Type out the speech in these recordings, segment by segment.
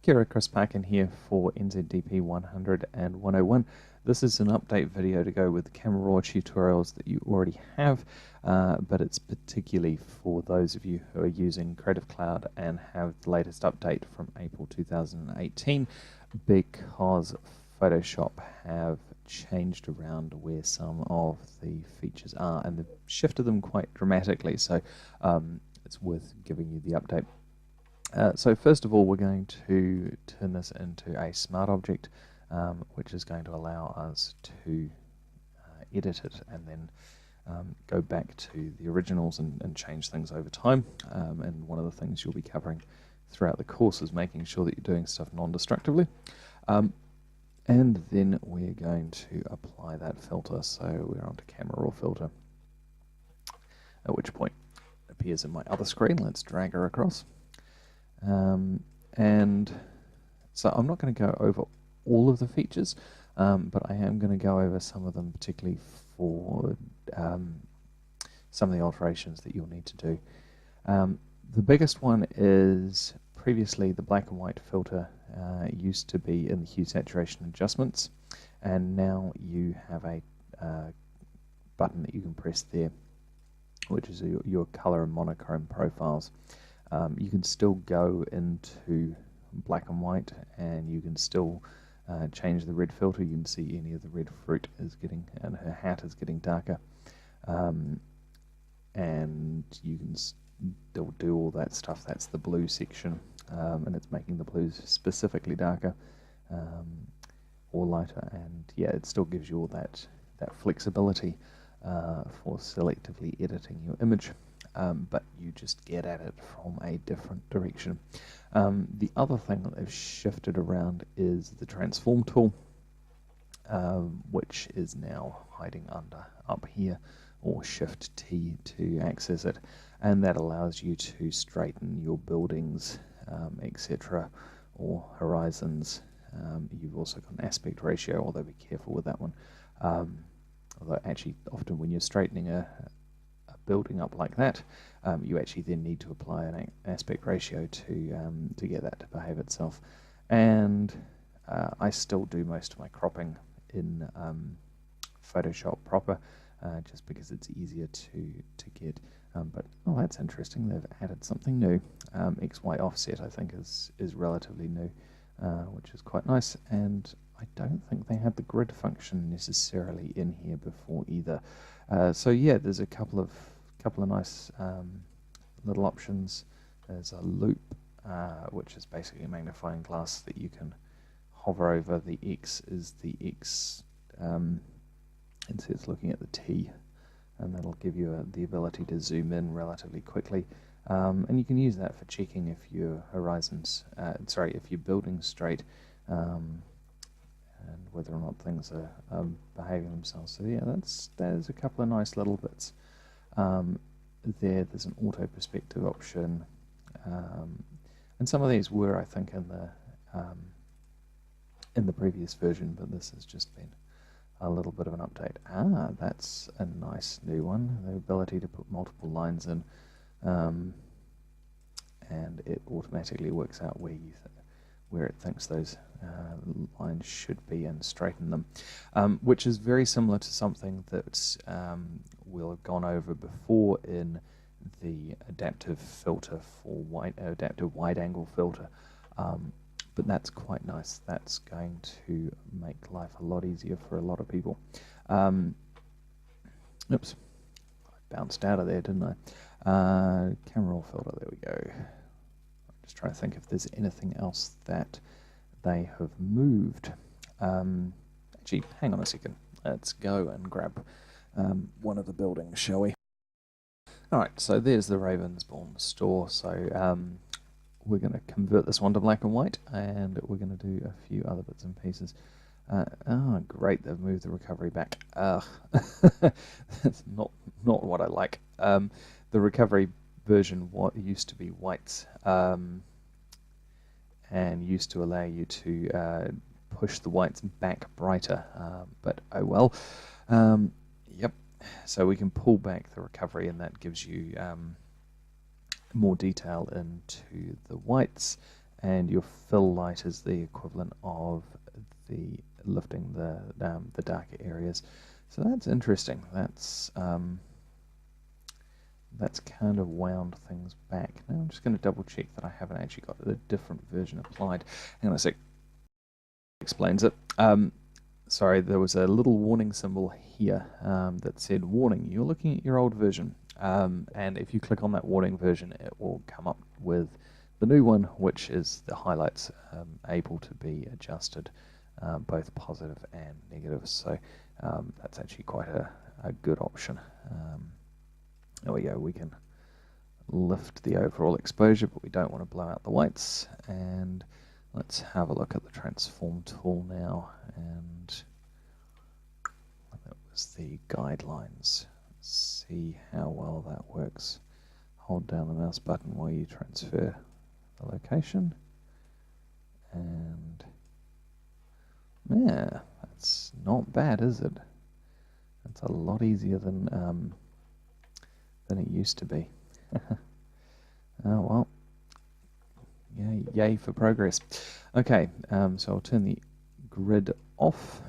Kia ora, Chris Parkin here for NZDP 100 and 101. This is an update video to go with the Camera Raw tutorials that you already have, but it's particularly for those of you who are using Creative Cloud and have the latest update from April 2018, because Photoshop have changed around where some of the features are, and they've shifted them quite dramatically, so it's worth giving you the update. So first of all, we're going to turn this into a smart object, which is going to allow us to edit it and then go back to the originals and change things over time. And one of the things you'll be covering throughout the course is making sure that you're doing stuff non-destructively. And then we're going to apply that filter. So we're onto Camera Raw filter, at which point it appears in my other screen. Let's drag her across. And so I'm not going to go over all of the features, but I am going to go over some of them, particularly for some of the alterations that you'll need to do. The biggest one is previously the black and white filter used to be in the hue saturation adjustments, and now you have a button that you can press there, which is your color and monochrome profiles. You can still go into black and white, and you can still change the red filter. You can see any of the red fruit is getting, and her hat is getting darker, and you can still do all that stuff. That's the blue section, and it's making the blues specifically darker or lighter, and yeah, it still gives you all that flexibility for selectively editing your image. But you just get at it from a different direction. The other thing that they've shifted around is the transform tool, which is now hiding up here, or Shift T to access it, and that allows you to straighten your buildings, etc., or horizons. You've also got an aspect ratio, although be careful with that one. Although actually often when you're straightening a building up like that, you actually then need to apply an aspect ratio to get that to behave itself. And I still do most of my cropping in Photoshop proper, just because it's easier to get. But oh, that's interesting. They've added something new. XY offset, I think, is relatively new, which is quite nice. And I don't think they had the grid function necessarily in here before either. So yeah, there's a couple of nice little options. There's a loop, which is basically a magnifying glass that you can hover over. The X is the X, and so it's looking at the T, and that'll give you the ability to zoom in relatively quickly. And you can use that for checking if your horizons, if your building's straight, and whether or not things are behaving themselves. So yeah, there's a couple of nice little bits. There's an auto perspective option, and some of these were, I think, in the previous version, but this has just been a little bit of an update. That's a nice new one, the ability to put multiple lines in, and it automatically works out where it thinks those lines should be and straighten them, which is very similar to something that we'll have gone over before in the adaptive filter for adaptive wide angle filter, but that's quite nice. That's going to make life a lot easier for a lot of people. Oops, I bounced out of there, didn't I? Camera Raw filter, there we go. Just trying to think if there's anything else that they have moved. Actually, hang on a second. Let's go and grab one of the buildings, shall we? Alright, so there's the Ravensbourne store. So we're going to convert this one to black and white, and we're going to do a few other bits and pieces. Oh, great, they've moved the recovery back. That's not what I like. The recovery version used to be white, and used to allow you to push the whites back brighter, but oh well. Yep, so we can pull back the recovery, and that gives you more detail into the whites, and your fill light is the equivalent of the lifting the darker areas. So that's interesting. That's kind of wound things back. Now I'm just going to double check that I haven't actually got a different version applied. Hang on a sec. Explains it. Sorry, there was a little warning symbol here that said, warning, you're looking at your old version. And if you click on that warning version, it will come up with the new one, which is the highlights able to be adjusted, both positive and negative. So that's actually quite a good option. There we go, we can lift the overall exposure, but we don't want to blow out the whites. And let's have a look at the transform tool now, and that was the guidelines. Let's see how well that works. Hold down the mouse button while you transfer the location, and yeah, that's not bad, is it? That's a lot easier than it used to be. Oh well. Yay for progress. Okay, so I'll turn the grid off.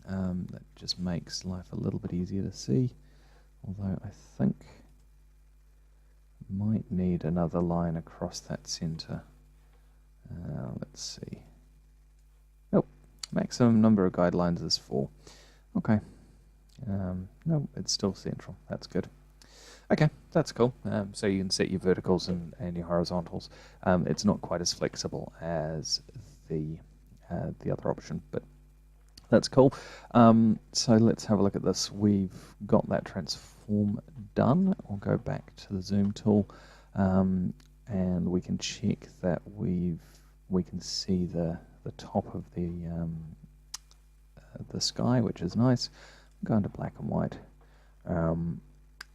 That just makes life a little bit easier to see, although I think might need another line across that center. Let's see. Oh, maximum number of guidelines is 4. Okay. No, it's still central. That's good. Okay, that's cool. So you can set your verticals and your horizontals. It's not quite as flexible as the other option, but that's cool. So let's have a look at this. We've got that transform done. I'll go back to the zoom tool, and we can check that we can see the top of the sky, which is nice. Go into black and white.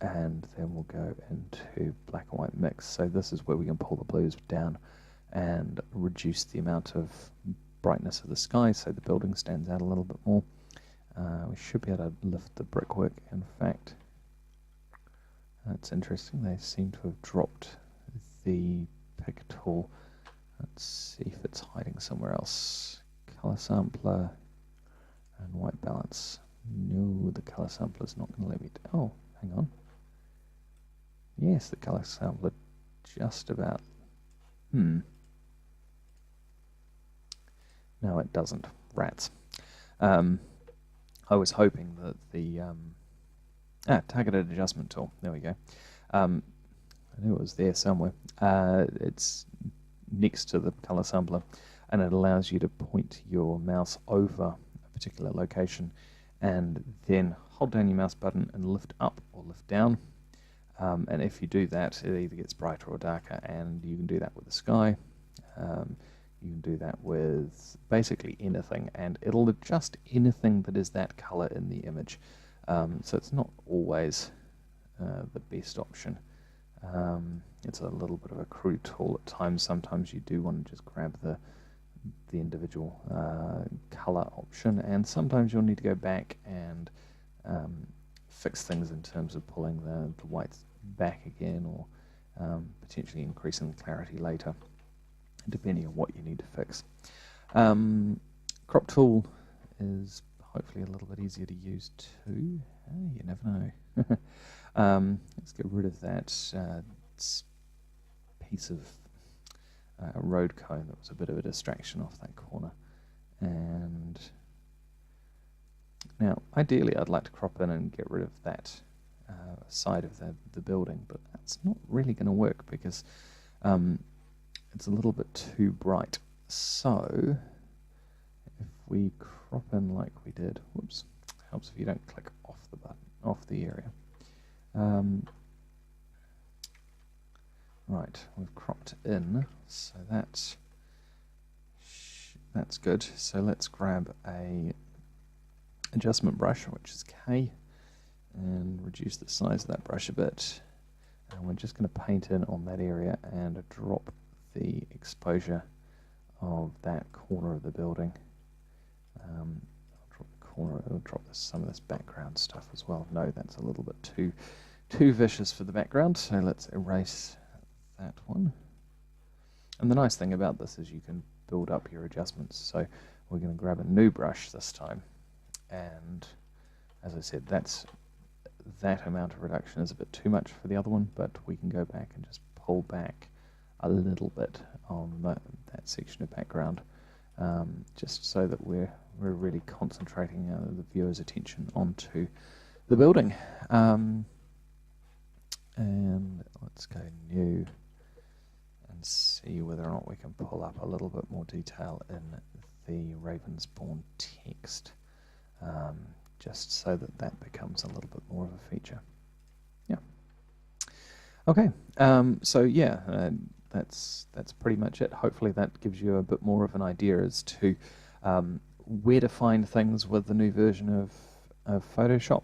And then we'll go into black and white mix. So this is where we can pull the blues down and reduce the amount of brightness of the sky so the building stands out a little bit more. We should be able to lift the brickwork, in fact. That's interesting, they seem to have dropped the pick tool. Let's see if it's hiding somewhere else. Color sampler and white balance. No, the color sampler is not going to let me. Oh, hang on. Yes, the color sampler just about. No, it doesn't. Rats. I was hoping that the targeted adjustment tool. There we go. I knew it was there somewhere. It's next to the color sampler, and it allows you to point your mouse over a particular location, and then hold down your mouse button and lift up or lift down. And if you do that, it either gets brighter or darker, and you can do that with the sky. You can do that with basically anything, and it'll adjust anything that is that color in the image. So it's not always the best option. It's a little bit of a crude tool at times. Sometimes you do want to just grab the individual color option, and sometimes you'll need to go back and fix things in terms of pulling the whites back again, or potentially increasing the clarity later, depending on what you need to fix. Crop tool is hopefully a little bit easier to use too. You never know. Let's get rid of that piece of road cone that was a bit of a distraction off that corner. And now, ideally, I'd like to crop in and get rid of that side of the building, but that's not really going to work because it's a little bit too bright. So, if we crop in like we did, whoops, helps if you don't click off the button, off the area. Right, we've cropped in, so that's good. So let's grab a adjustment brush, which is K, and reduce the size of that brush a bit. And we're just going to paint in on that area and drop the exposure of that corner of the building. I'll drop the corner, I'll drop some of this background stuff as well. No, that's a little bit too vicious for the background, so let's erase that one. And the nice thing about this is you can build up your adjustments. So we're going to grab a new brush this time, and as I said, that amount of reduction is a bit too much for the other one, but we can go back and just pull back a little bit on that section of background, just so that we're really concentrating the viewer's attention onto the building. And let's go new and see whether or not we can pull up a little bit more detail in the Ravensbourne text, just so that becomes a little bit more of a feature. Yeah. Okay. So yeah, that's pretty much it. Hopefully that gives you a bit more of an idea as to where to find things with the new version of Photoshop.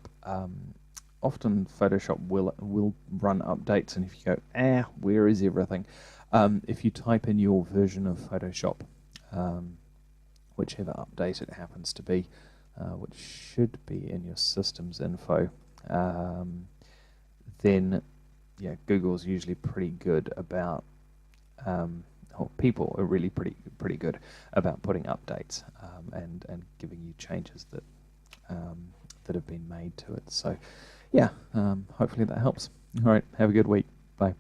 Often Photoshop will run updates, and if you go, where is everything? If you type in your version of Photoshop, whichever update it happens to be, which should be in your systems info, then yeah, Google's usually pretty good about, or people are really pretty good about putting updates and giving you changes that that have been made to it. So yeah, hopefully that helps. All right, have a good week. Bye.